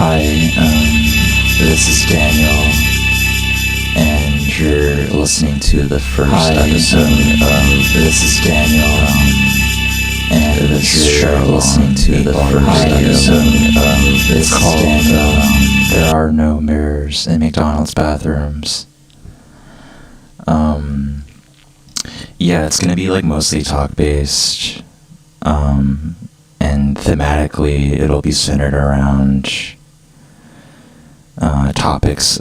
Hi, this is Daniel, and you're listening to the first episode of This is Daniel, and you're listening to the first episode of This called There Are No Mirrors in McDonald's Bathrooms. Yeah, it's gonna be like mostly talk-based, and thematically it'll be centered around topics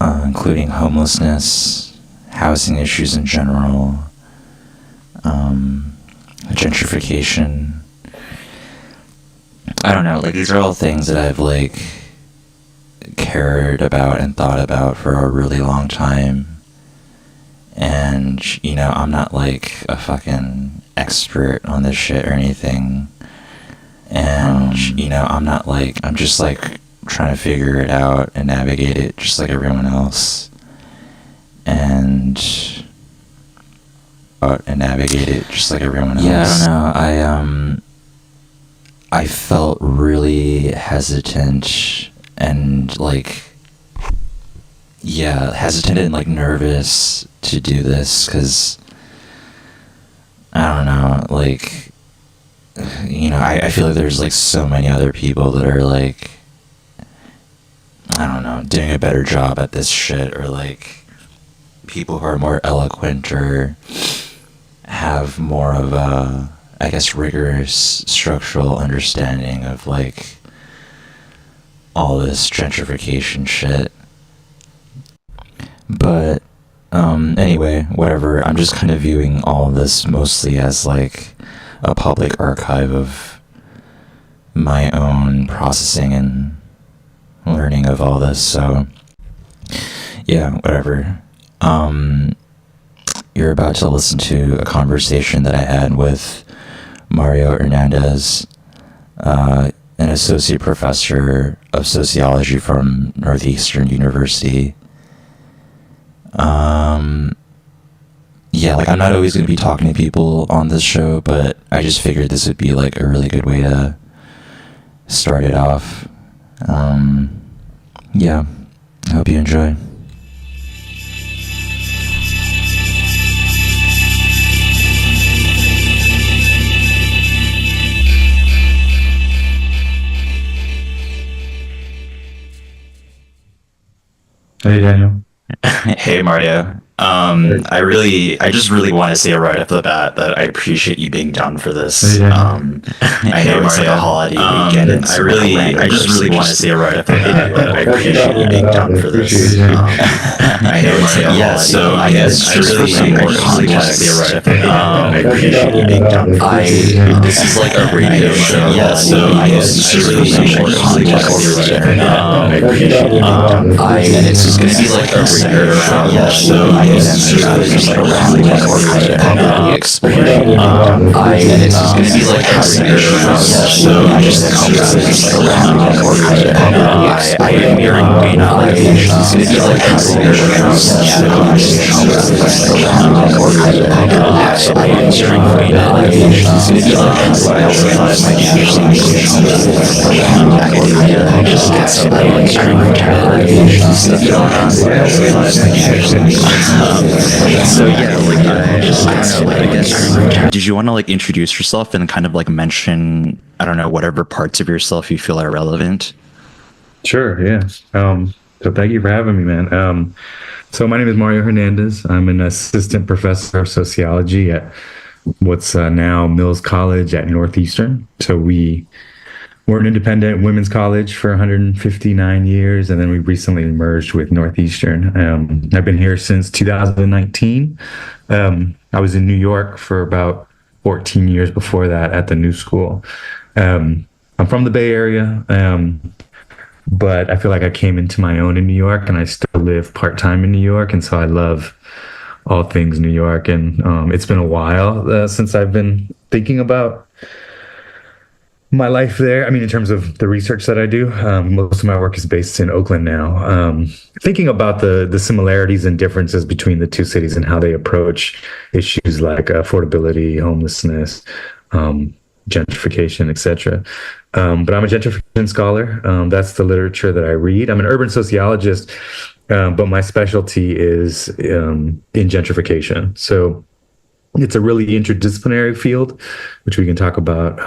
including homelessness, housing issues in general, gentrification. I don't know, like these are all things that I've like cared about and thought about for a really long time. And, you know, I'm not like a fucking expert on this shit or anything. And, you know, I'm just like trying to figure it out and navigate it just like everyone else. And navigate it just like everyone else. Yeah, I don't know. I felt really hesitant and like, hesitant and like nervous to do this because I don't know, like, you know, I feel like there's like so many other people that are like, I don't know, doing a better job at this shit, or like people who are more eloquent or have more of a, I guess, rigorous structural understanding of like all this gentrification shit. But anyway, whatever. I'm just kind of viewing all of this mostly as like a public archive of my own processing and learning of all this. So yeah, whatever. You're about to listen to a conversation that I had with Mario Hernandez, an associate professor of sociology from Northeastern University. Yeah, like I'm not always going to be talking to people on this show, but I just figured this would be like a really good way to start it off. Yeah, I hope you enjoy. Hey, Daniel. Hey, Mario. I just really want to say right off the bat that I appreciate you being down for this. Hey, I know it's like a holiday weekend. And I just really want to say right off the bat that I appreciate you being down for this. I know it's like a holiday. So I guess just for some more context, I appreciate you being down for this. This is like a radio show. Yeah, so I guess just for some more context, I appreciate you being down for this. And it's just going to be like a radio show. Yeah, so I guess it's just like around like or kind of publicly exploring. And it's just gonna be like a radio show. So I just like around like or kind of publicly exploring. I am hearing green allegations. It's gonna be like a radio show. So I just like around like or kind of publicly exploring. I am hearing green allegations. It's gonna be like a radio show. I just get some like allegations that don't so yeah, like I don't know, like I guess. Did you want to like introduce yourself and kind of like mention, I don't know, whatever parts of yourself you feel are relevant? Sure, yeah. So thank you for having me, man. So my name is Mario Hernandez. I'm an assistant professor of sociology at what's now Mills College at Northeastern. So we're an independent women's college for 159 years, and then we recently merged with Northeastern. I've been here since 2019. I was in New York for about 14 years before that at the new school. I'm from the Bay Area, but I feel like I came into my own in New York, and I still live part-time in New York, and so I love all things New York. And it's been a while since I've been thinking about my life there. I mean, in terms of the research that I do, most of my work is based in Oakland now. Thinking about the similarities and differences between the two cities and how they approach issues like affordability, homelessness, gentrification, etc. But I'm a gentrification scholar. That's the literature that I read. I'm an urban sociologist, but my specialty is in gentrification. So it's a really interdisciplinary field, which we can talk about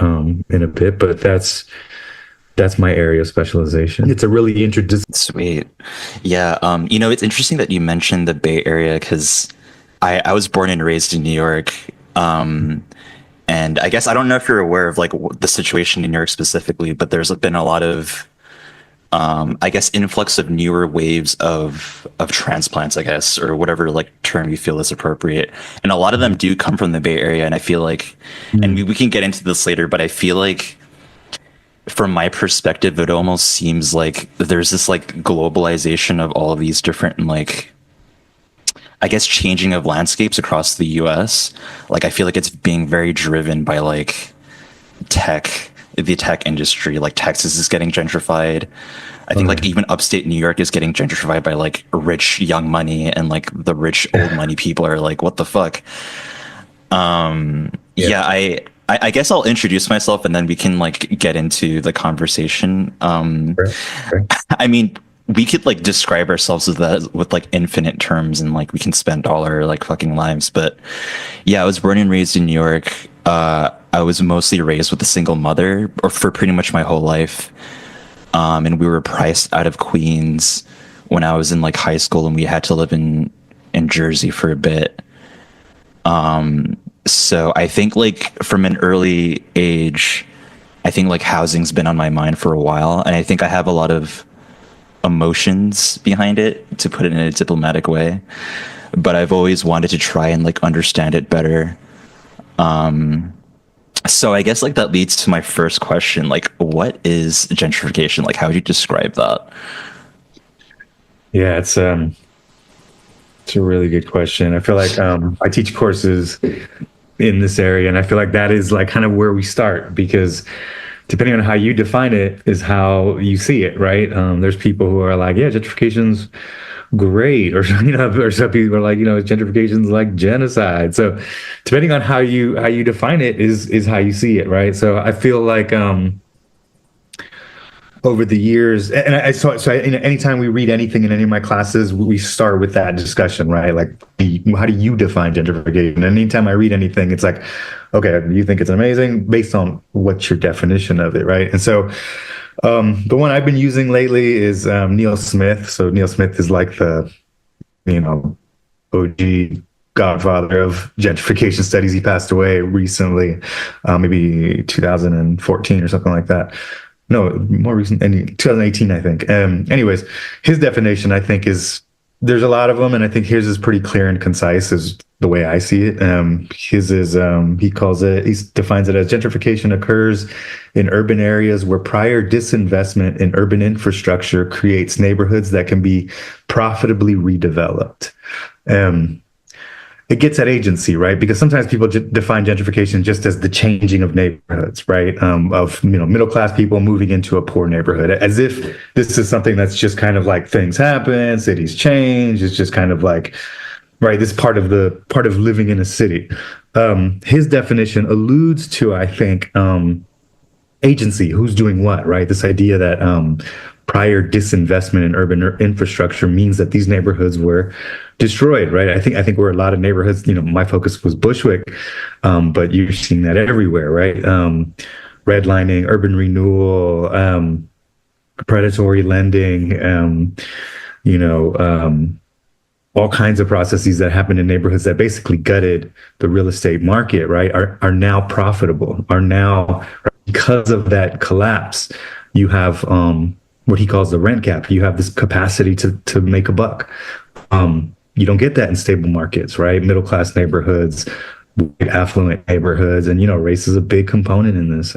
in a bit. But that's my area of specialization. It's a really interdisciplinary. Sweet. Yeah. It's interesting that you mentioned the Bay Area because I was born and raised in New York. And I guess I don't know if you're aware of like the situation in New York specifically, but there's been a lot of, I guess, influx of newer waves of transplants, I guess, or whatever like term you feel is appropriate. And a lot of them do come from the Bay Area. And I feel like, and we can get into this later, but I feel like from my perspective, it almost seems like there's this like globalization of all of these different like, I guess, changing of landscapes across the US. Like, I feel like it's being very driven by like the tech industry. Like Texas is getting gentrified. I think like even upstate New York is getting gentrified by like rich young money, and like the rich old money people are like, what the fuck? I guess I'll introduce myself and then we can like get into the conversation. Sure. I mean, we could like describe ourselves with like infinite terms, and like we can spend all our like fucking lives. But yeah, I was born and raised in New York. I was mostly raised with a single mother, or for pretty much my whole life. And we were priced out of Queens when I was in like high school, and we had to live in Jersey for a bit. So I think like from an early age, I think like housing's been on my mind for a while, and I think I have a lot of emotions behind it, to put it in a diplomatic way, but I've always wanted to try and like understand it better. So I guess like that leads to my first question, like what is gentrification? Like how would you describe that? Yeah, it's a really good question. I feel like I teach courses in this area, and I feel like that is like kind of where we start, because depending on how you define it is how you see it, right? There's people who are like, yeah, gentrification's great, or or some people are like, gentrification's like genocide. So depending on how you define it is how you see it, right? So I feel like over the years, and anytime we read anything in any of my classes, we start with that discussion, right? Like, how do you define gentrification? And anytime I read anything, it's like, okay, you think it's amazing based on what's your definition of it, right? And so the one I've been using lately is Neil Smith. So Neil Smith is like the, OG godfather of gentrification studies. He passed away recently, maybe 2014 or something like that. No, more recent, 2018, I think. Anyways, his definition, I think, is, there's a lot of them, and I think his is pretty clear and concise, is the way I see it. His is, he defines it as gentrification occurs in urban areas where prior disinvestment in urban infrastructure creates neighborhoods that can be profitably redeveloped. It gets at agency, right? Because sometimes people define gentrification just as the changing of neighborhoods, right? Of middle-class people moving into a poor neighborhood, as if this is something that's just kind of like things happen, cities change. It's just kind of like, right, this part of living in a city. His definition alludes to, I think, agency, who's doing what, right? This idea that prior disinvestment in urban infrastructure means that these neighborhoods were destroyed, right? I think we're a lot of neighborhoods, my focus was Bushwick, but you're seeing that everywhere, right? Redlining, urban renewal, predatory lending, all kinds of processes that happen in neighborhoods that basically gutted the real estate market, right? Are now profitable, because of that collapse. You have what he calls the rent cap. You have this capacity to make a buck. You don't get that in stable markets, right? Middle-class neighborhoods, affluent neighborhoods, and race is a big component in this.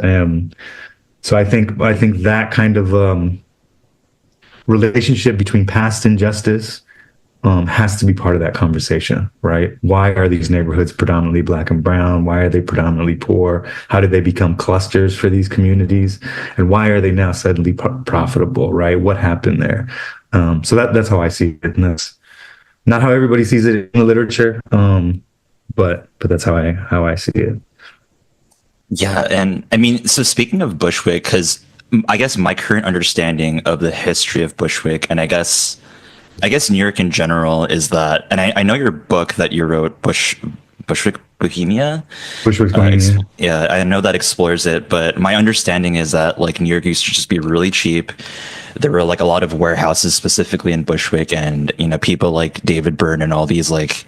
So I think that kind of relationship between past injustice has to be part of that conversation, right? Why are these neighborhoods predominantly Black and brown? Why are they predominantly poor? How did they become clusters for these communities? And why are they now suddenly profitable, right? What happened there? So that's how I see it. And that's not how everybody sees it in the literature, but that's how I see it. Yeah, and I mean, so speaking of Bushwick, because I guess my current understanding of the history of Bushwick, and I guess New York in general is that, and I know your book that you wrote, Bushwick Bohemia. Bushwick's Bohemia. Yeah, I know that explores it, but my understanding is that like New York used to just be really cheap. There were like a lot of warehouses specifically in Bushwick, and you know people like David Byrne and all these like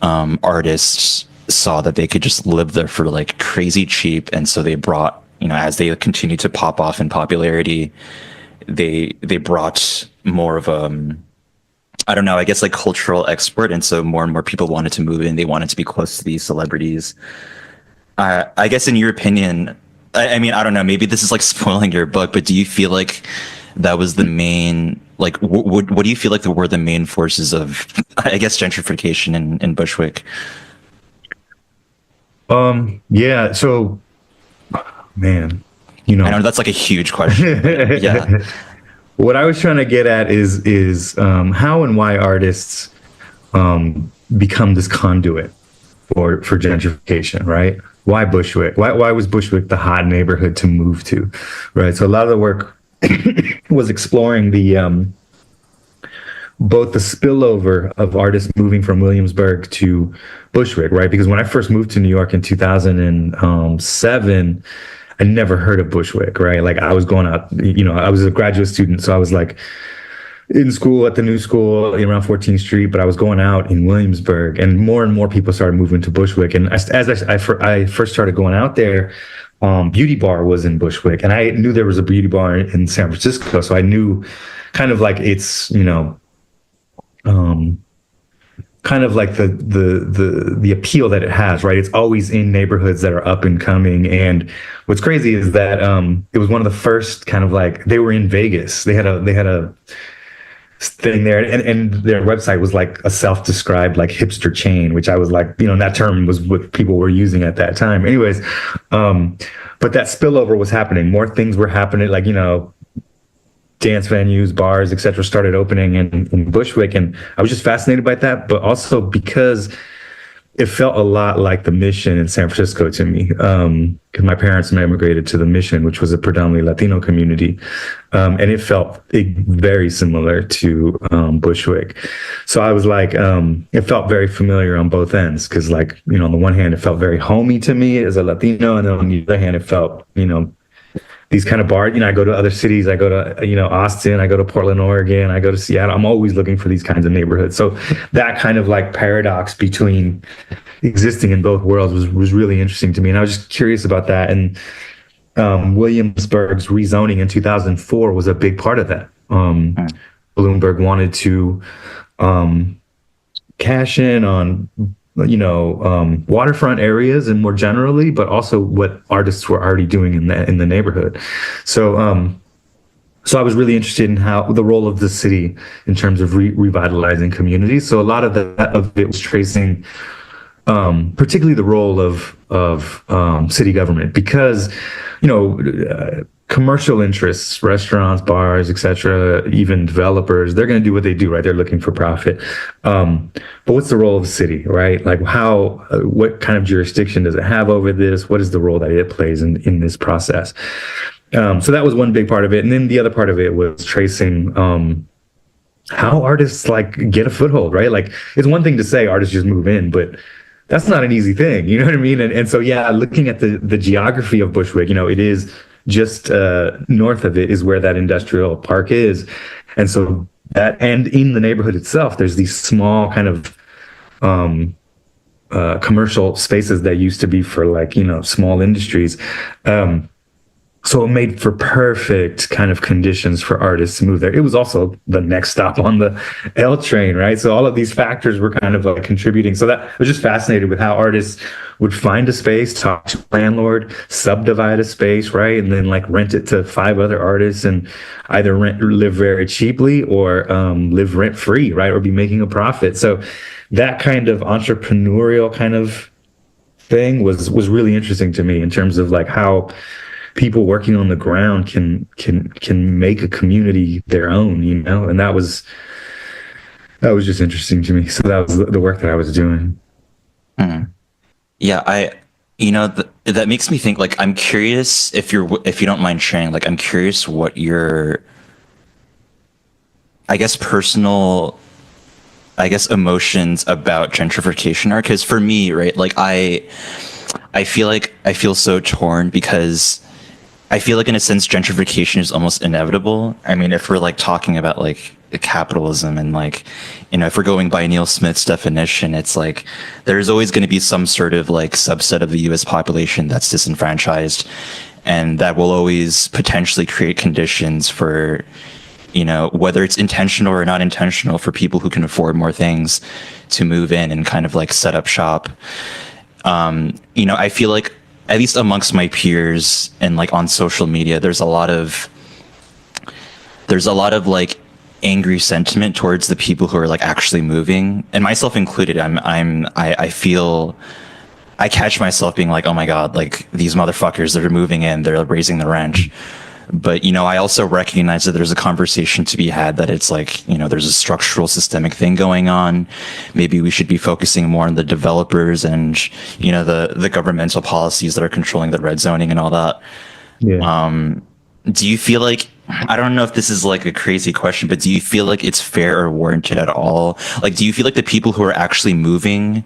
artists saw that they could just live there for like crazy cheap, and so they brought, you know, as they continued to pop off in popularity, they brought more of I don't know, I guess like cultural export, and so more and more people wanted to move in. They wanted to be close to these celebrities. I guess in your opinion, I mean, I don't know, maybe this is like spoiling your book, but do you feel like that was the main, like, what do you feel like were the main forces of, I guess, gentrification in Bushwick? Yeah. So, man, you know, I know that's like a huge question. Yeah. what I was trying to get at is how and why artists become this conduit for gentrification, right? Why Bushwick? Why was Bushwick the hot neighborhood to move to, right? So a lot of the work was exploring the both the spillover of artists moving from Williamsburg to Bushwick, right? Because when I first moved to New York in 2007, I never heard of Bushwick, right? Like I was going out, you know, I was a graduate student, so I was like in school at the new school around 14th Street, but I was going out in Williamsburg, and more people started moving to Bushwick. And I first started going out there, Beauty Bar was in Bushwick, and I knew there was a beauty bar in San Francisco, so I knew kind of like it's, you know, kind of like the appeal that it has, right? It's always in neighborhoods that are up and coming. And what's crazy is that it was one of the first kind of like, they were in Vegas. They had a thing there, and their website was like a self-described like hipster chain, which I was like, you know, that term was what people were using at that time. Anyways, but that spillover was happening. More things were happening, like, you know, dance venues, bars, etc., started opening in Bushwick, and I was just fascinated by that. But also because it felt a lot like the Mission in San Francisco to me, because my parents immigrated to the Mission, which was a predominantly Latino community, and it felt very similar to Bushwick. So I was like, it felt very familiar on both ends, because, like, you know, on the one hand, it felt very homey to me as a Latino, and then on the other hand, it felt, you know, these kind of bars. You know, I go to other cities, I go to, you know, Austin, I go to Portland, Oregon, I go to Seattle. I'm always looking for these kinds of neighborhoods. So that kind of like paradox between existing in both worlds was really interesting to me. And I was just curious about that. And Williamsburg's rezoning in 2004 was a big part of that. Bloomberg wanted to cash in on, you know, waterfront areas and more generally, but also what artists were already doing in the neighborhood. So, so I was really interested in how the role of the city in terms of revitalizing communities. So a lot of it was tracing, particularly the role of city government, because, you know, commercial interests, restaurants, bars, etc., even developers, they're going to do what they do, right? They're looking for profit. But what's the role of the city, right? Like what kind of jurisdiction does it have over this? What is the role that it plays in this process? So that was one big part of it. And then the other part of it was tracing how artists like get a foothold, right? Like it's one thing to say artists just move in, but that's not an easy thing. You know what I mean? And so, yeah, looking at the geography of Bushwick, you know, it is just north of it is where that industrial park is. And so that, and in the neighborhood itself, there's these small kind of commercial spaces that used to be for, like, you know, small industries. So it made for perfect kind of conditions for artists to move there. It was also the next stop on the L train, right? So all of these factors were kind of like contributing. So that I was just fascinated with how artists would find a space, talk to a landlord, subdivide a space, right? And then like rent it to 5 other artists and either live very cheaply or live rent free, right? Or be making a profit. So that kind of entrepreneurial kind of thing was really interesting to me in terms of like how people working on the ground can make a community their own, you know. And that was just interesting to me. So that was the work that I was doing. Yeah, That makes me think, like, I'm curious if you don't mind sharing, like, I'm curious what your, I guess, personal, I guess, emotions about gentrification are. Because for me, right, like, I feel so torn because I feel like in a sense gentrification is almost inevitable. I mean, if we're like talking about like capitalism and like, if we're going by Neil Smith's definition, it's like there's always going to be some sort of like subset of the US population that's disenfranchised, and that will always potentially create conditions for, whether it's intentional or not intentional, for people who can afford more things to move in and kind of like set up shop. I feel like at least amongst my peers and like on social media, there's a lot of like angry sentiment towards the people who are like actually moving, and myself included. I feel, I catch myself being like, oh my God, like these motherfuckers that are moving in, they're raising the rent. But, I also recognize that there's a conversation to be had that it's like, there's a structural systemic thing going on. Maybe we should be focusing more on the developers and, the governmental policies that are controlling the red zoning and all that. Yeah. Do you feel like, I don't know if this is like a crazy question, but do you feel like it's fair or warranted at all? Like, do you feel like the people who are actually moving,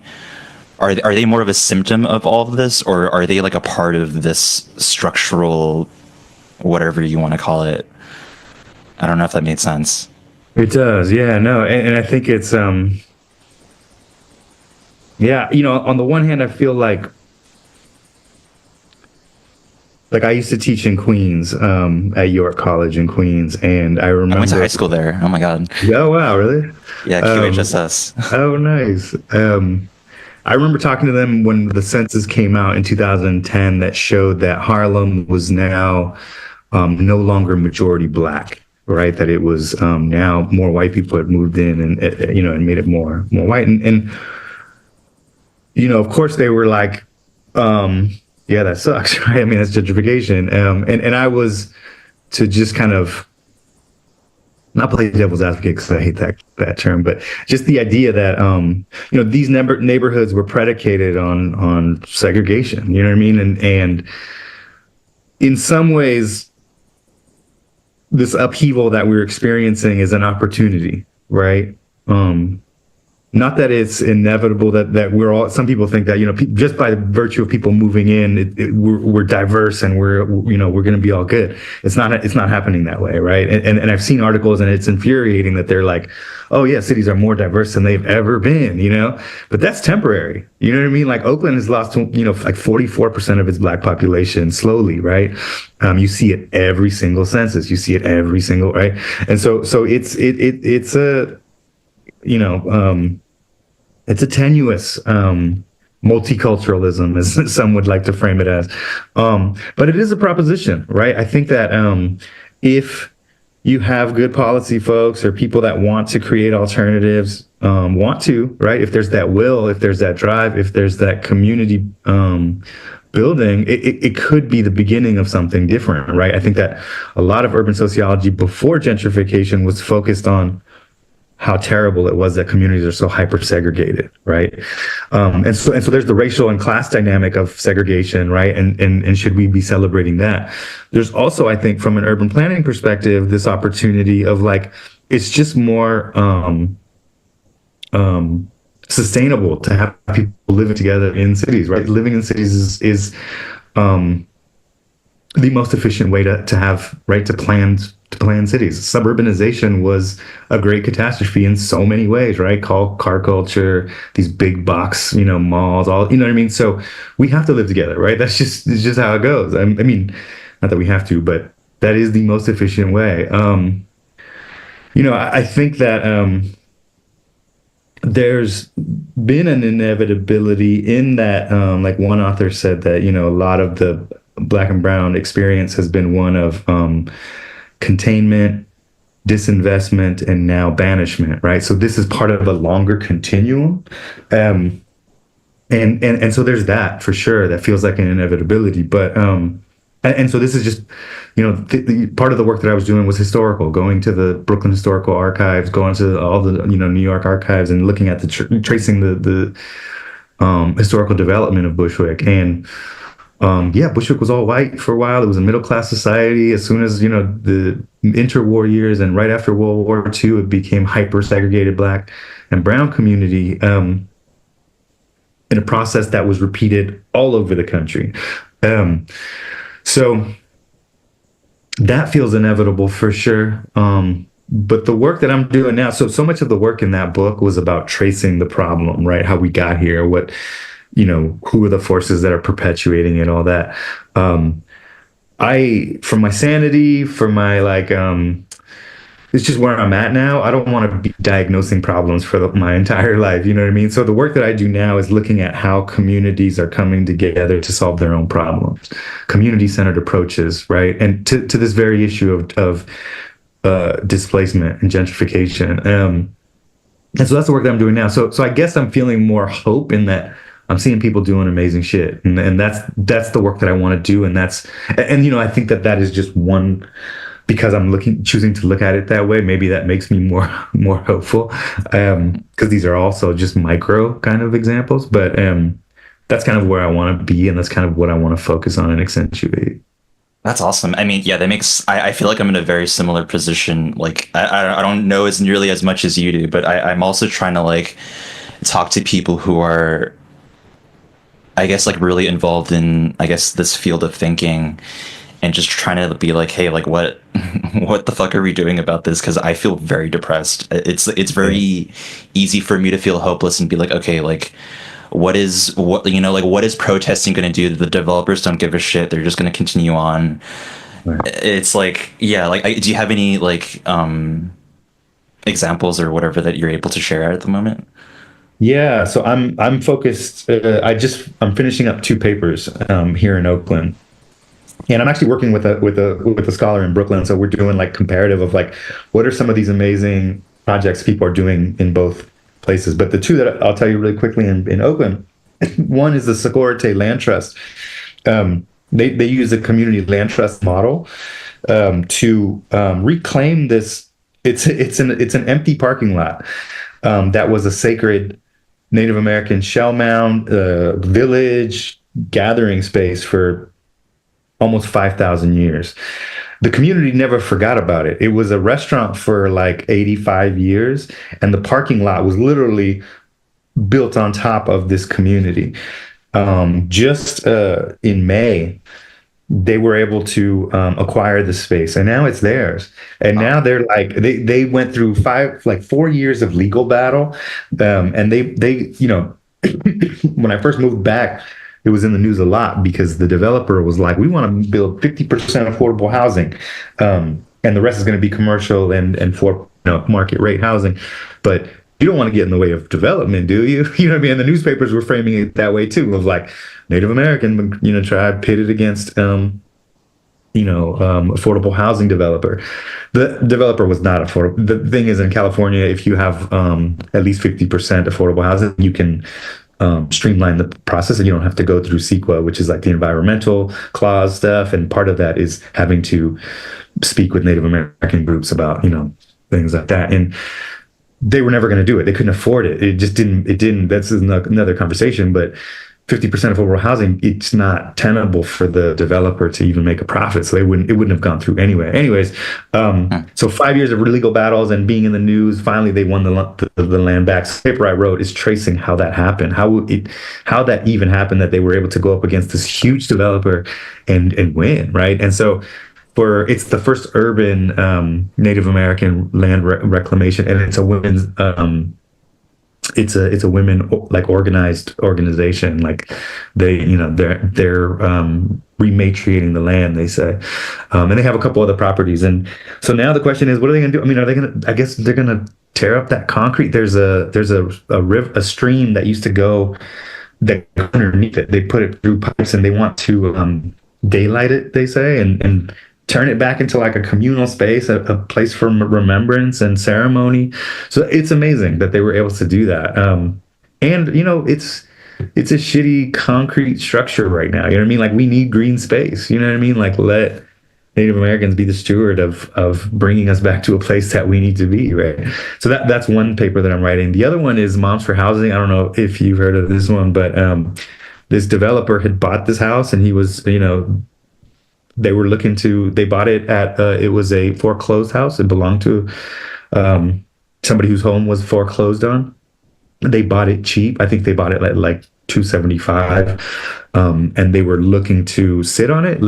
are they more of a symptom of all of this, or are they like a part of this structural, whatever you want to call it? I don't know if that made sense. It does. Yeah, no. And I think it's, yeah, on the one hand, I feel like I used to teach in Queens, at York College in Queens. And I remember I went to high school there. Oh my God. Oh, wow. Really? Yeah. QHSS. Oh, nice. I remember talking to them when the census came out in 2010 that showed that Harlem was now no longer majority black, right? That it was now more white people had moved in and and made it more white. And of course they were like, yeah, that sucks, right? I mean, that's gentrification. And I was to just kind of not play devil's advocate because I hate that term, but just the idea that these neighborhoods were predicated on segregation. You know what I mean? And in some ways, this upheaval that we're experiencing is an opportunity, right? Not that it's inevitable that we're all. Some people think that just by virtue of people moving in, we're diverse and we're going to be all good. It's not happening that way, right? And I've seen articles and it's infuriating that they're like, oh yeah, cities are more diverse than they've ever been, but that's temporary. You know what I mean? Like Oakland has lost like 44% of its black population slowly, right? You see it every single census. You see it every single, right? And so it's a it's a tenuous multiculturalism, as some would like to frame it as. But it is a proposition, right? I think that if you have good policy folks or people that want to create alternatives, right? If there's that will, if there's that drive, if there's that community building, it could be the beginning of something different, right? I think that a lot of urban sociology before gentrification was focused on how terrible it was that communities are so hyper segregated, right? And so there's the racial and class dynamic of segregation, right? And should we be celebrating that? There's also, I think, from an urban planning perspective, this opportunity of like, it's just more sustainable to have people living together in cities, right? Living in cities is the most efficient way to have, right, to plan cities. Suburbanization was a great catastrophe in so many ways, right? Call car culture, these big box, malls, all, you know what I mean? So we have to live together, right? It's just how it goes. I mean, not that we have to, but that is the most efficient way. I think that there's been an inevitability in that, like one author said that, a lot of the Black and brown experience has been one of containment, disinvestment, and now banishment, right? So this is part of a longer continuum. And so there's that for sure. That feels like an inevitability. But and so this is just, part of the work that I was doing was historical, going to the Brooklyn Historical Archives, going to all the, New York archives and looking at tracing the historical development of Bushwick. And yeah, Bushwick was all white for a while. It was a middle class society. As soon as, the interwar years and right after World War II, it became hyper segregated Black and brown community, in a process that was repeated all over the country. So that feels inevitable for sure. But the work that I'm doing now, so much of the work in that book was about tracing the problem, right? How we got here, who are the forces that are perpetuating it, all that. For my sanity, for my it's just where I'm at now. I don't want to be diagnosing problems for my entire life. You know what I mean? So the work that I do now is looking at how communities are coming together to solve their own problems, community-centered approaches, right? And to this very issue of displacement and gentrification. And so that's the work that I'm doing now. So I guess I'm feeling more hope in that I'm seeing people doing amazing shit. And that's the work that I want to do. And I think that is just one, because I'm choosing to look at it that way. Maybe that makes me more hopeful. Because these are also just micro kind of examples, but that's kind of where I want to be. And that's kind of what I want to focus on and accentuate. That's awesome. I mean, yeah, that makes, I feel like I'm in a very similar position. Like, I don't know as nearly as much as you do, but I'm also trying to talk to people who are, I guess, really involved in, I guess, this field of thinking, and just trying to be like, hey, what the fuck are we doing about this? Because I feel very depressed. It's very easy for me to feel hopeless and be like, okay, what is protesting going to do? The developers don't give a shit. They're just going to continue on. Right. It's do you have any examples or whatever that you're able to share at the moment? Yeah, so I'm focused. I'm finishing up 2 papers here in Oakland, and I'm actually working with a scholar in Brooklyn. So we're doing comparative of what are some of these amazing projects people are doing in both places. But the 2 that I'll tell you really quickly in Oakland, one is the Socorro Land Trust. They use a community land trust model to reclaim this. It's an empty parking lot that was a sacred Native American shell mound, village, gathering space for almost 5,000 years. The community never forgot about it. It was a restaurant for 85 years, and the parking lot was literally built on top of this community. Just in May, they were able to acquire the space, and now it's theirs. And now they're they went through 4 years of legal battle, and they when I first moved back, it was in the news a lot because the developer was like, we want to build 50% affordable housing, and the rest is going to be commercial and for market rate housing, but you don't want to get in the way of development, do you? You know what I mean? And the newspapers were framing it that way too, of Native American, tribe pitted against, affordable housing developer. The developer was not affordable. The thing is, in California, if you have at least 50% affordable housing, you can streamline the process, and you don't have to go through CEQA, which is the environmental clause stuff. And part of that is having to speak with Native American groups about, things like that. And they were never going to do it. They couldn't afford it. It didn't, that's another conversation, but 50% affordable housing, it's not tenable for the developer to even make a profit. So it wouldn't have gone through anyway. Anyways, so 5 years of legal battles and being in the news, finally they won the land back. So the paper I wrote is tracing how that happened, how that even happened, that they were able to go up against this huge developer and win, right? And so it's the first urban Native American land reclamation, and it's a women's it's a women organized organization. They're rematriating the land, they say, and they have a couple other properties. And so now the question is, what are they going to do? I mean, are they going to? I guess they're going to tear up that concrete. There's a stream that used to go that underneath it. They put it through pipes, and they want to daylight it, they say, and turn it back into a communal space, a place for remembrance and ceremony. So it's amazing that they were able to do that. And it's a shitty concrete structure right now. You know what I mean? We need green space. You know what I mean? Native Americans be the steward of bringing us back to a place that we need to be, right? So that's one paper that I'm writing. The other one is Moms for Housing. I don't know if you've heard of this one, but this developer had bought this house, and he was, they bought it at, it was a foreclosed house. It belonged to somebody whose home was foreclosed on. They bought it cheap. I think they bought it at like 275, and they were looking to sit on it.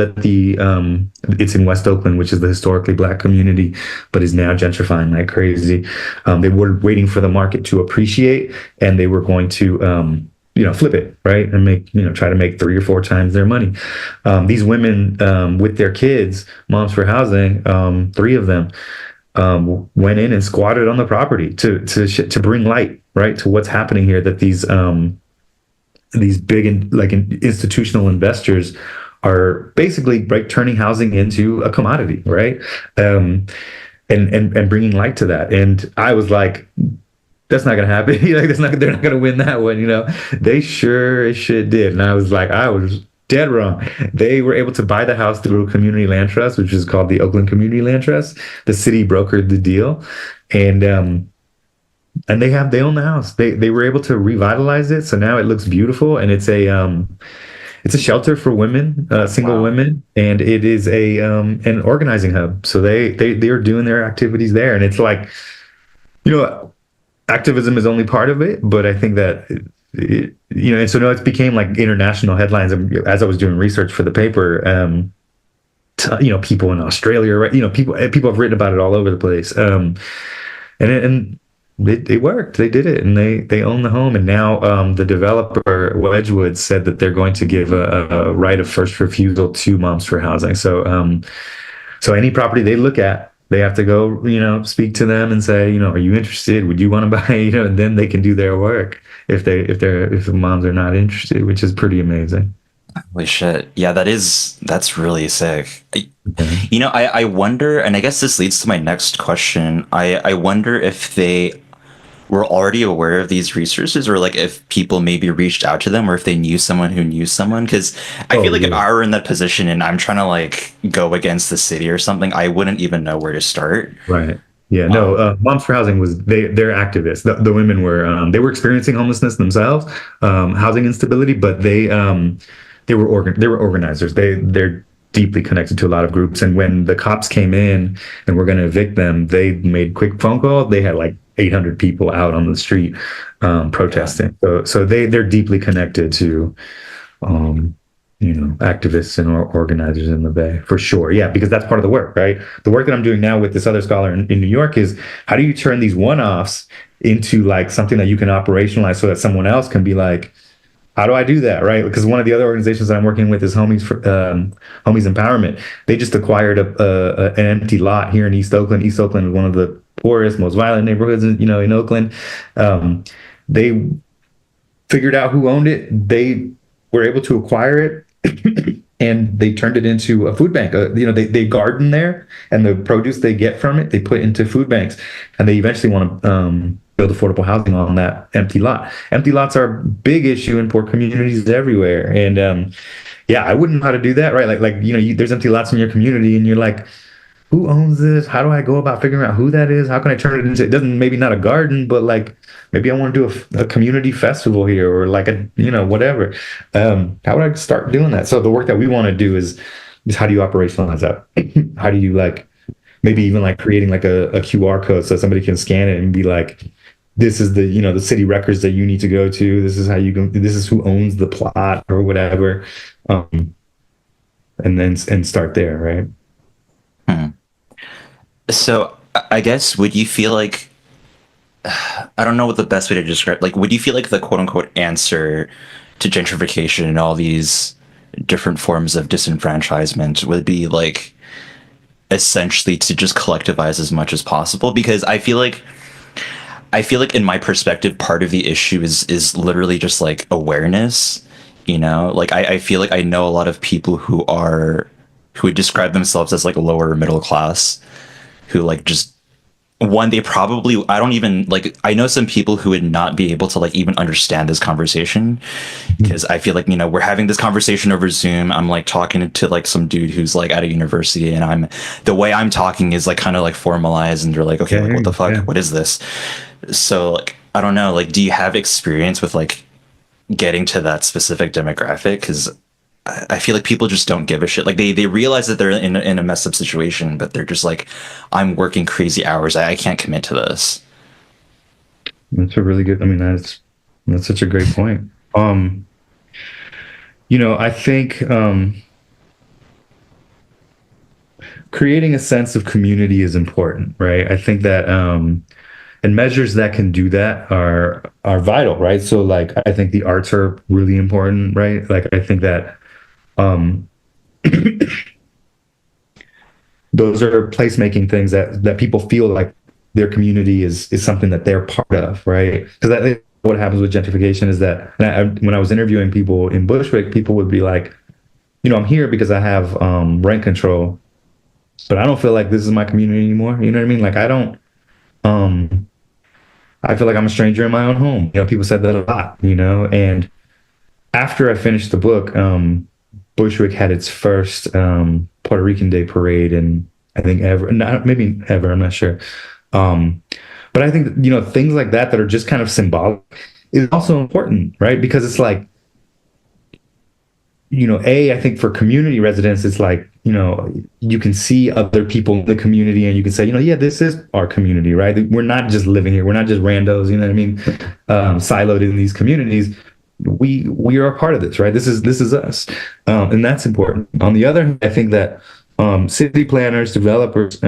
It's in West Oakland, which is the historically Black community, but is now gentrifying like crazy. They were waiting for the market to appreciate, and they were going to flip it, right, and try to make 3 or 4 times their money. These women with their kids, Moms for Housing, 3 of them went in and squatted on the property to bring light, right, to what's happening here, that these big institutional investors are basically, right, turning housing into a commodity, right, and bringing light to that. And I was like, that's not gonna happen. They're not gonna win that one. They sure as shit did. And I was like, I was dead wrong. They were able to buy the house through a community land trust, which is called the Oakland Community Land Trust. The city brokered the deal, and they own the house. They were able to revitalize it, so now it looks beautiful, and it's a shelter for women, single women, and it is an organizing hub. So they are doing their activities there, and it's like, activism is only part of it, but I think that and so now it became like international headlines. As I was doing research for the paper, people in Australia, right? People have written about it all over the place, and it worked. They did it, and they own the home. And now the developer Wedgwood said that they're going to give a right of first refusal to Moms for Housing. So any property they look at, they have to go, speak to them and say, are you interested? Would you want to buy? And then they can do their work if the moms are not interested, which is pretty amazing. Holy shit! Yeah, that's really sick. I wonder, and I guess this leads to my next question. I wonder if they were already aware of these resources, or like if people maybe reached out to them, or if they knew someone who knew someone. Because I feel like if I were in that position and I'm trying to like go against the city or something, I wouldn't even know where to start. Right. Yeah. No. Moms for Housing they're activists. The women were they were experiencing homelessness themselves, housing instability, but they were organizers. They're deeply connected to a lot of groups. And when the cops came in and were going to evict them, they made quick phone call. They had like 800 people out on the street protesting. So they're deeply connected to, activists and organizers in the Bay, for sure. Yeah, because that's part of the work, right? The work that I'm doing now with this other scholar in New York is, how do you turn these one-offs into like something that you can operationalize so that someone else can be like, how do I do that, right? Because one of the other organizations that I'm working with is Homies Empowerment. They just acquired an empty lot here in East Oakland. East Oakland is one of the poorest, most violent neighborhoods, in Oakland. They figured out who owned it. They were able to acquire it, and they turned it into a food bank. They garden there, and the produce they get from it, they put into food banks, and they eventually want to build affordable housing on that empty lot. Empty lots are a big issue in poor communities everywhere, and I wouldn't know how to do that, right? There's empty lots in your community, and you're like, who owns this? How do I go about figuring out who that is? How can I turn it into, it doesn't, maybe not a garden, but like, maybe I want to do a community festival here, or like whatever. How would I start doing that? So the work that we want to do is how do you operationalize that? How do you maybe even creating a QR code so somebody can scan it and be like, this is the city records that you need to go to. This is how you go. This is who owns the plot or whatever. And start there, right? So I guess, would you feel like, I don't know what the best way to describe, would you feel like the quote unquote answer to gentrification and all these different forms of disenfranchisement would be essentially to just collectivize as much as possible? Because I feel like in my perspective, part of the issue is literally just awareness, I feel like I know a lot of people who would describe themselves as lower middle class, who just one, they probably, I don't even like, I know some people who would not be able to like even understand this conversation, because I feel like, you know, we're having this conversation over Zoom. I'm like talking to like some dude who's like at a university, and the way I'm talking is like kind of like formalized, and they're like, okay, like what the fuck, what is this? So like, I don't know, like, do you have experience with like getting to that specific demographic? Because I feel like people just don't give a shit. Like they realize that they're in a messed up situation, but they're just like, I'm working crazy hours. I can't commit to this. That's a really good. I mean, that's such a great point. You know, I think creating a sense of community is important, right? I think that and measures that can do that are vital, right? So like I think the arts are really important, right? Like I think that um those are placemaking things that people feel like their community is something that they're part of, right? Because I think what happens with gentrification is that when I was interviewing people in Bushwick, people would be like, you know, I'm here because I have rent control, but I don't feel like this is my community anymore. You know what I mean? Like um, I feel like I'm a stranger in my own home. You know, people said that a lot, you know, and after I finished the book, Bushwick had its first Puerto Rican Day parade, and I think ever, not maybe ever, I'm not sure. Um, but I think, you know, things like that are just kind of symbolic is also important, right? Because it's like, you know, I think for community residents, it's like, you know, you can see other people in the community and you can say, you know, yeah, this is our community, right? We're not just living here. We're not just randos, you know what I mean? Siloed in these communities. We are a part of this, right? This is us. And that's important. On the other hand, I think that city planners, developers,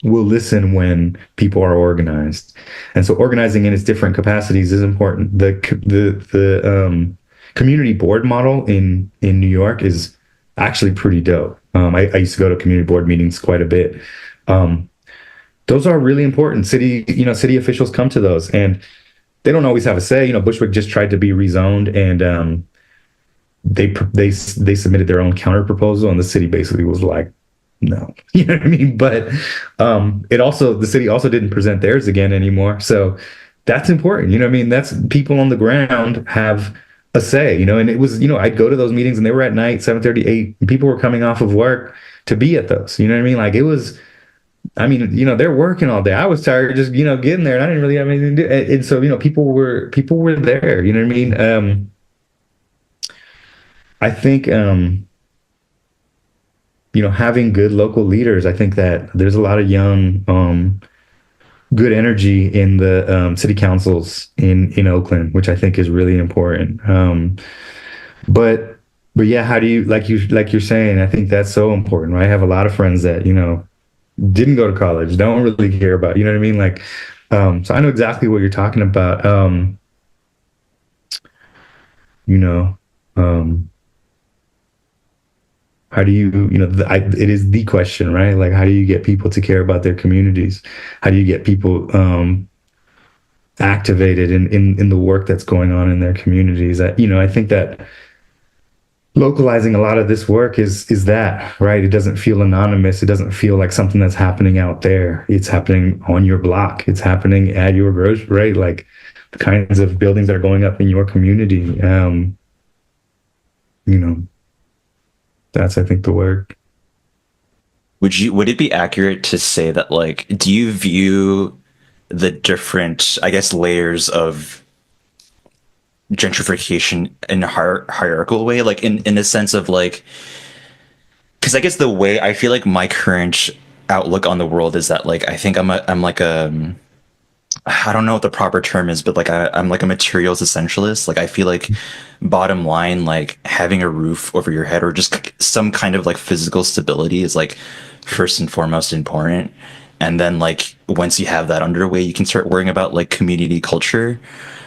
will listen when people are organized. And so organizing in its different capacities is important. The community board model in New York is actually pretty dope. I used to go to community board meetings quite a bit. Those are really important. City officials come to those, and they don't always have a say. You know, Bushwick just tried to be rezoned, and they submitted their own counter proposal, and the city basically was like, no, you know what I mean? But the city also didn't present theirs again anymore. So that's important. You know what I mean? That's people on the ground have a say, you know, and it was, you know, I'd go to those meetings and they were at night, 7:30, 8, and people were coming off of work to be at those, you know what I mean? Like it was, I mean, you know, they're working all day. I was tired just, you know, getting there, and I didn't really have anything to do. And so, you know, people were there, you know what I mean? I think, you know, having good local leaders, I think that there's a lot of young, good energy in the city councils in Oakland, which I think is really important. But yeah, how do you like you're saying? I think that's so important. Right? I have a lot of friends that, you know, didn't go to college, don't really care about, you know what I mean? Like, so I know exactly what you're talking about. You know, how do you, you know, it is the question, right? Like, how do you get people to care about their communities? How do you get people activated in the work that's going on in their communities? You know, I think that localizing a lot of this work is that, right? It doesn't feel anonymous. It doesn't feel like something that's happening out there. It's happening on your block. It's happening at your grocery, right? Like the kinds of buildings that are going up in your community. You know, that's, I think, the work. Would it be accurate to say that, like, do you view the different, I guess, layers of gentrification in a hierarchical way, like in the sense of like, because I guess the way I feel like my current outlook on the world is that, like, I think I'm like a, I don't know what the proper term is, but like I'm like a materials essentialist. Like I feel like bottom line, like having a roof over your head or just some kind of like physical stability is like first and foremost important. And then like once you have that underway, you can start worrying about like community culture.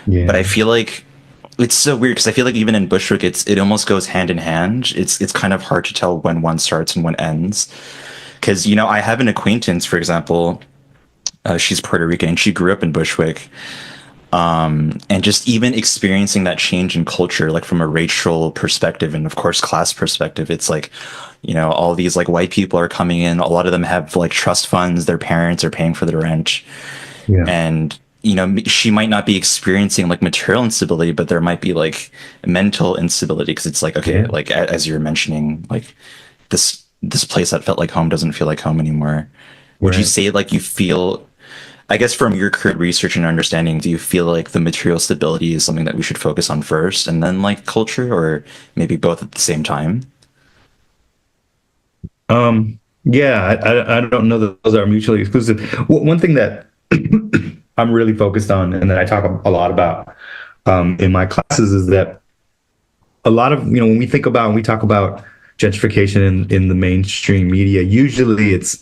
Yeah. But I feel like it's so weird because I feel like even in Bushwick, it almost goes hand in hand. It's kind of hard to tell when one starts and when ends. Because, you know, I have an acquaintance, for example, she's Puerto Rican and she grew up in Bushwick. And just even experiencing that change in culture, like from a racial perspective and of course class perspective, it's like all these like white people are coming in. A lot of them have like trust funds. Their parents are paying for their rent, Yeah. and she might not be experiencing like material instability, but there might be like mental instability because it's like, okay, Yeah. like as you're mentioning, like this place that felt like home doesn't feel like home anymore. Would you Right. say like you feel, I guess from your current research and understanding, do you feel like the material stability is something that we should focus on first and then like culture, or maybe both at the same time? Yeah, I don't know that those are mutually exclusive. One thing that I'm really focused on and that I talk a lot about in my classes is that a lot of, when we talk about gentrification in the mainstream media, usually it's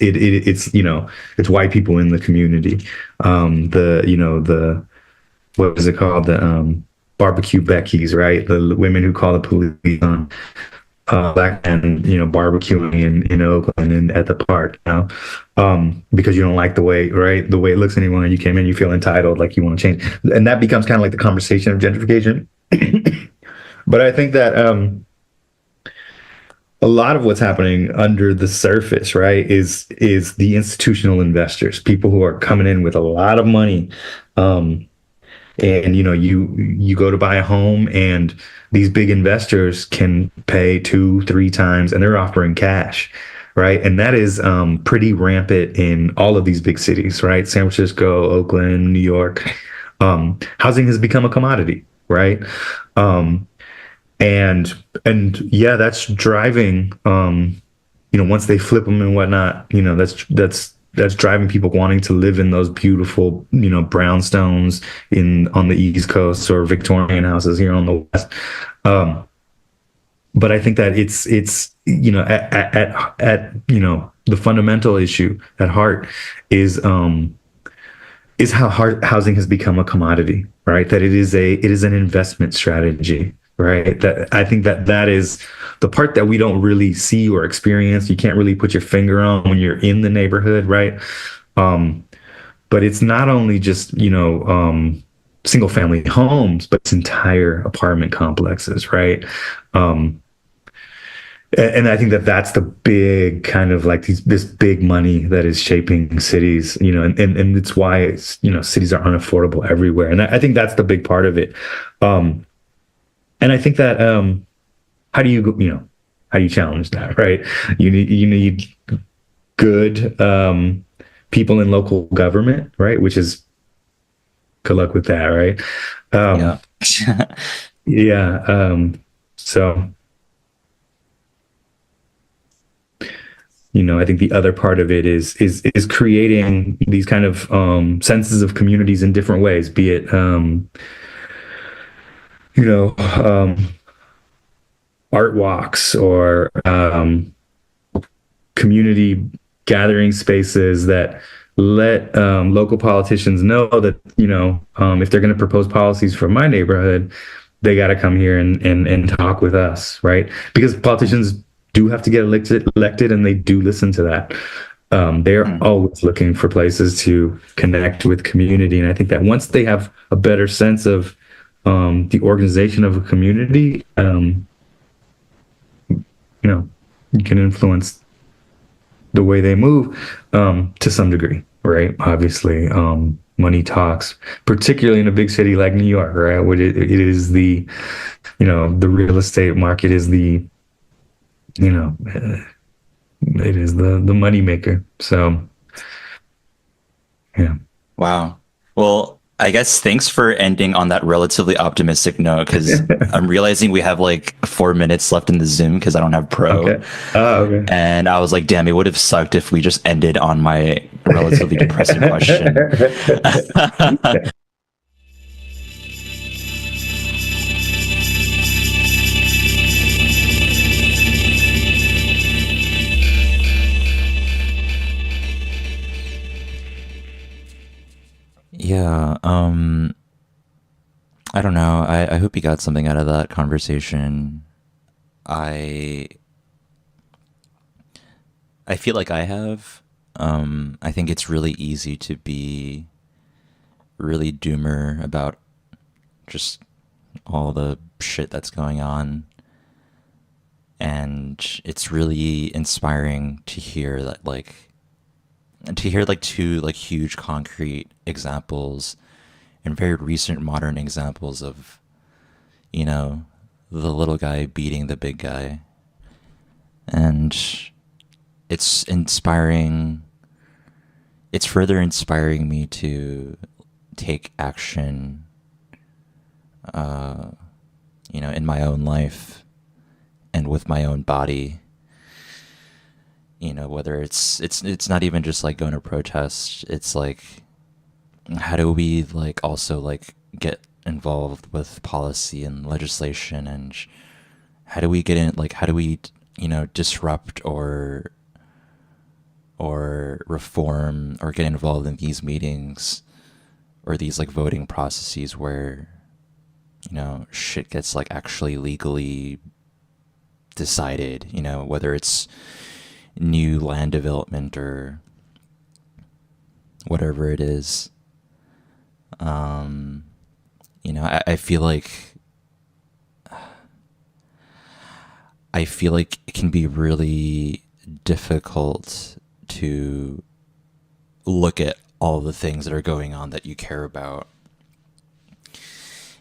white people in the community. The what is it called? The barbecue Beckies, right? The women who call the police on black men, barbecuing in Oakland and at the park, because you don't like the way it looks anymore. You came in, you feel entitled, like you want to change, and that becomes kind of like the conversation of gentrification. But I think that a lot of what's happening under the surface, right, is the institutional investors, people who are coming in with a lot of money, and you go to buy a home, and these big investors can pay 2, 3 times, and they're offering cash, right? And that is pretty rampant in all of these big cities, right? San Francisco, Oakland, New York. Housing has become a commodity, right? Um, and yeah, that's driving once they flip them and whatnot, that's driving people wanting to live in those beautiful, brownstones in on the East Coast, or Victorian houses here on the West. um but I think that it's at the fundamental issue at heart is how housing has become a commodity, right? That it is an investment strategy, right? That I think that is the part that we don't really see or experience. You can't really put your finger on when you're in the neighborhood, right? Um, but it's not only just single family homes, but it's entire apartment complexes, right? Um, and I think that that's the big kind of like this big money that is shaping cities, and it's why cities are unaffordable everywhere. And I think that's the big part of it. And I think that how do how do you challenge that, right? You need good people in local government, right? Which is good luck with that, right? Yeah. Um, yeah. So. I think the other part of it is creating these kind of senses of communities in different ways, be it you know art walks, or community gathering spaces that let local politicians know that if they're going to propose policies for my neighborhood, they got to come here and talk with us, right? Because politicians do have to get elected, and they do listen to that. They're always looking for places to connect with community, and I think that once they have a better sense of the organization of a community, you can influence the way they move to some degree, right? Obviously, money talks, particularly in a big city like New York, right? Where it is the real estate market is it is the money maker. So, yeah. Wow. Well, I guess thanks for ending on that relatively optimistic note, because I'm realizing we have like 4 minutes left in the Zoom because I don't have Pro. Okay. Oh, okay. And I was like, damn, it would have sucked if we just ended on my relatively depressing question. Yeah, I don't know. I hope you got something out of that conversation. I I feel like I have. I think it's really easy to be really doomer about just all the shit that's going on. And it's really inspiring to hear that, like, two like huge concrete examples and very recent modern examples of, the little guy beating the big guy. And it's inspiring. It's further inspiring me to take action, in my own life and with my own body. Whether it's not even just like going to protest. It's like, how do we like also like get involved with policy and legislation, and how do we get in, like, how do we, disrupt or reform or get involved in these meetings or these like voting processes where, shit gets like actually legally decided, whether it's new land development or whatever it is. I feel like it can be really difficult to look at all the things that are going on that you care about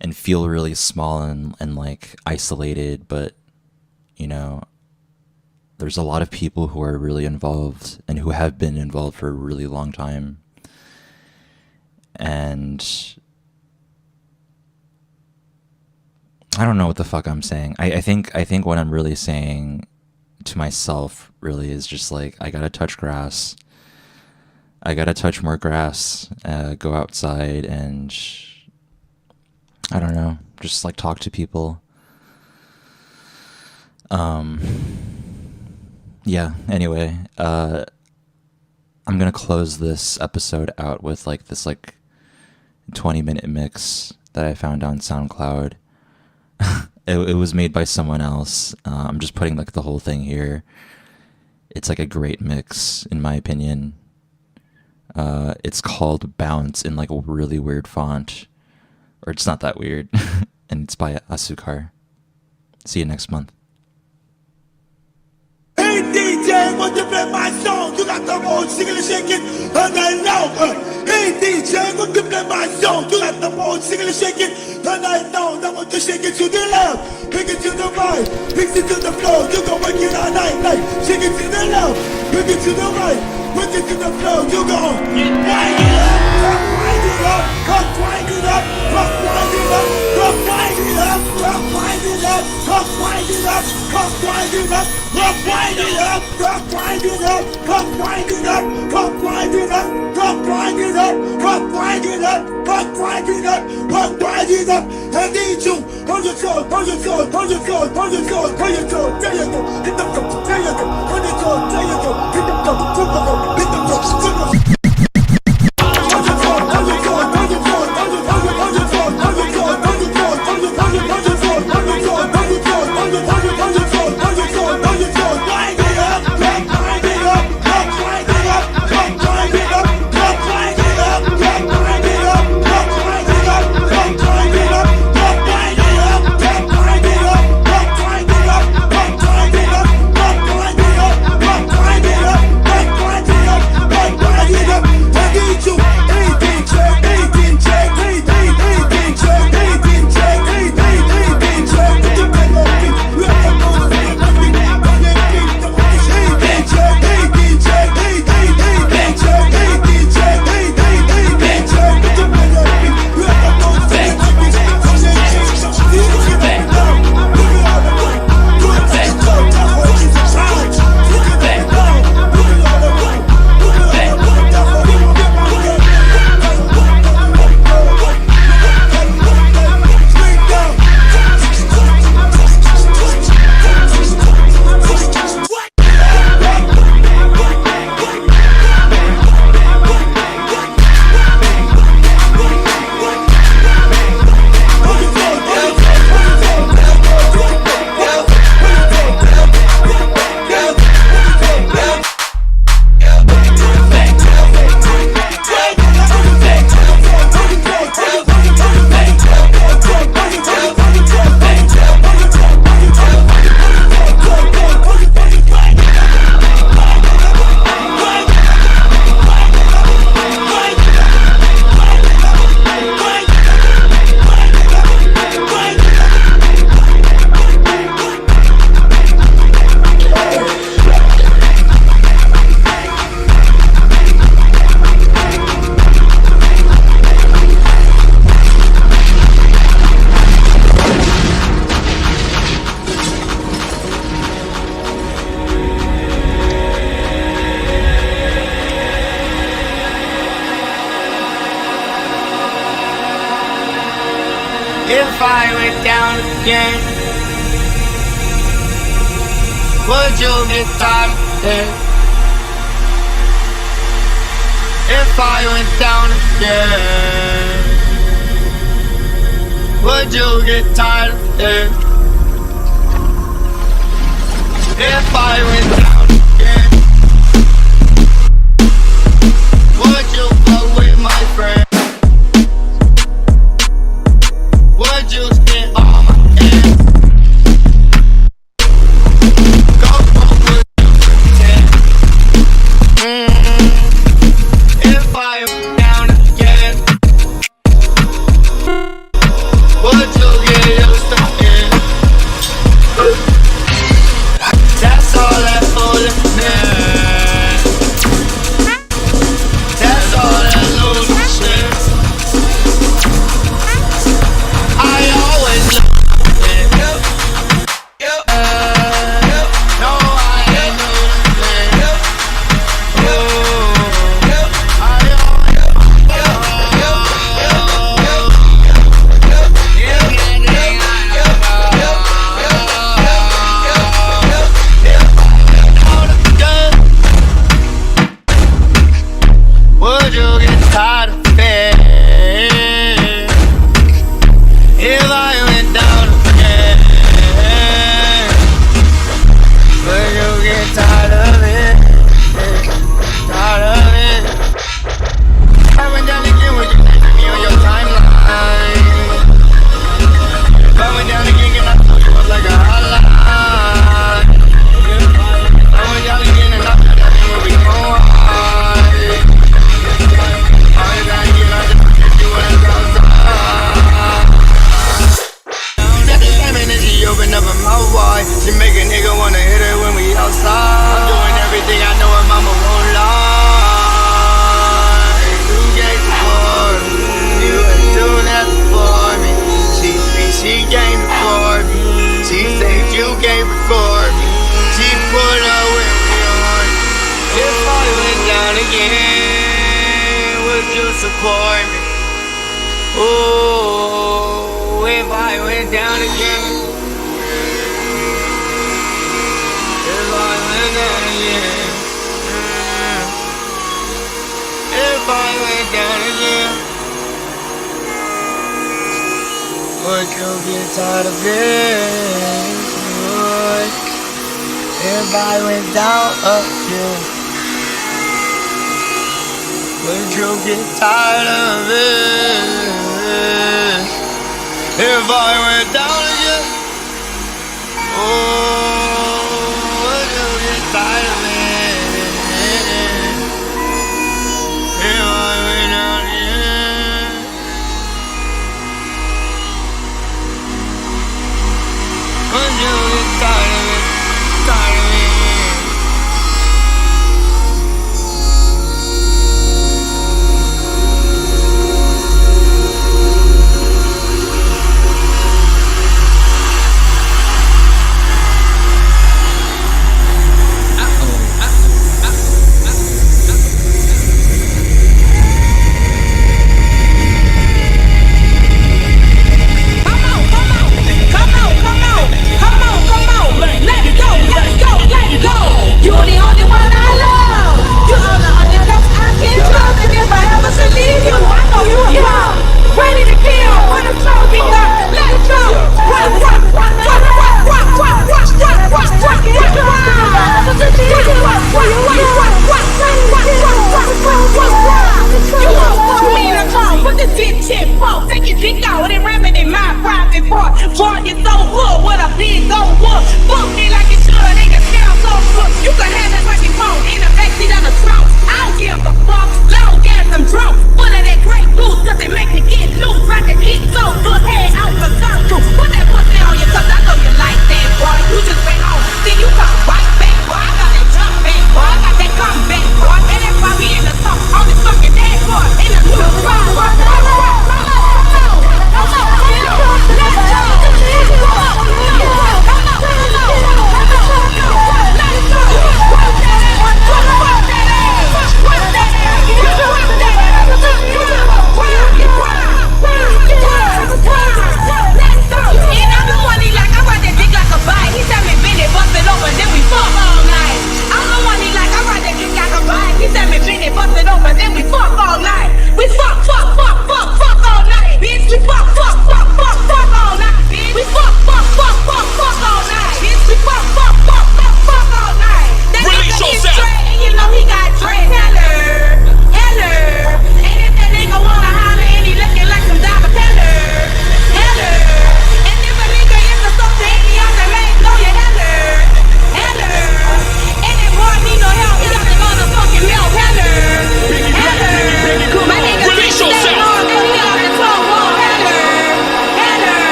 and feel really small and like isolated, but there's a lot of people who are really involved and who have been involved for a really long time. And I don't know what the fuck I'm saying. I think what I'm really saying to myself really is just like, I gotta touch grass. I gotta touch more grass, go outside and, I don't know, just like talk to people. Yeah, anyway, I'm gonna close this episode out with like this like 20-minute mix that I found on SoundCloud. It was made by someone else. I'm just putting like the whole thing here. It's like a great mix in my opinion. It's called Bounce in like a really weird font, or it's not that weird. And it's by Asukar. See you next month. Hey DJ, want to play my song? You got the whole singing and shaking all night long. Hey DJ, want to play my song? You got the whole singing and shaking all night long. I want to shake it to the left, pick it to the right, mix it to the floor. You gon' work it all night, like shake it to the left, pick it to the right, work it to the floor. You gon' wind it up, wind it up, wind it up, wind it up, wind it up, wind it up, wind it up, wind it up. Wind it up, wind it up, wind it up, wind it up, wind it up, wind it up, wind it up, wind it up. I need you on your toes, on your toes, on your toes, on your toes, on your toes. There you go, hit the floor, there you go, on your toes, there you go, hit the floor, hit the floor, hit the floor. went down again, would you get tired of it? If I went down again, would you get tired of it? If I went down again, would you go with my friend? Would you spend all my ends? Go with if I went down again, would you get used to it? That's all that foolishness. That's all that losing shit. I always look at no, I ain't losing. Would you get tired of it if I went down again? Would you get tired of it? Tired of it? I went down again, would you take me on your timeline? If I went down again, can I put you up like a hotline? I went down again and I put that thing where we going. Open up my mouth wide, she make a nigga wanna hit her when we outside. I'm doing everything I know her mama won't lie. You gave for me, you ain't doing that for me. She thinks she came before me, she said you came before me. She put her with me on. If I went down again, would you support me? Oh, if I went down again, if I went down again, would you get tired of it? If I went down again, would you get tired of it? If I went down again, would you get tired of it? If I went down again, would you get tired of it? Tired of it?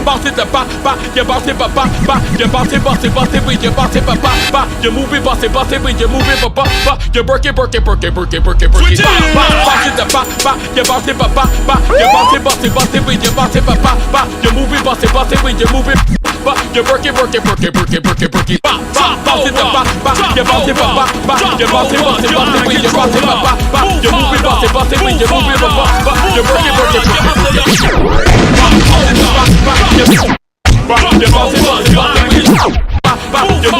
bounce it, you bounce it, you bounce it, when you bounce it, you move it, bounce it, when you move it, you work it, bounce it, bounce it, you bounce it, when you bounce it, you move it, bounce it, when you move it. You work it, bounce it, bounce it, you bounce it, you bounce it, you bounce it, when you bounce it, you move it, bounce it, when you move it, you work it, you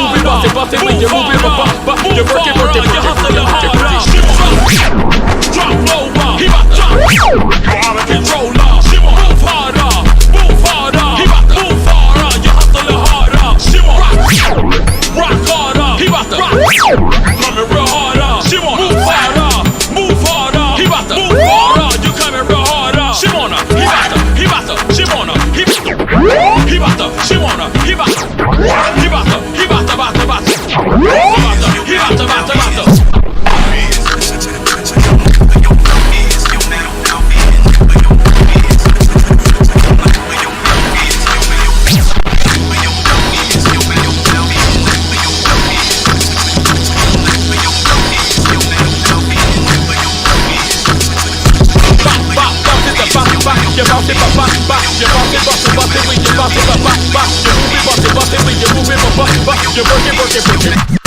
bounce it, you bounce it, when you move it, you work it, drop lower, he about to roll up, move harder, he about to move harder, you hustle harder, she want rock harder, he about to coming real harder, she want move harder, he about to move harder, you coming real harder, she wanna, he about to, she wanna, he about to, she wanna, he about to, you bounce it, when you bounce it, you move it, when you move it, you work it,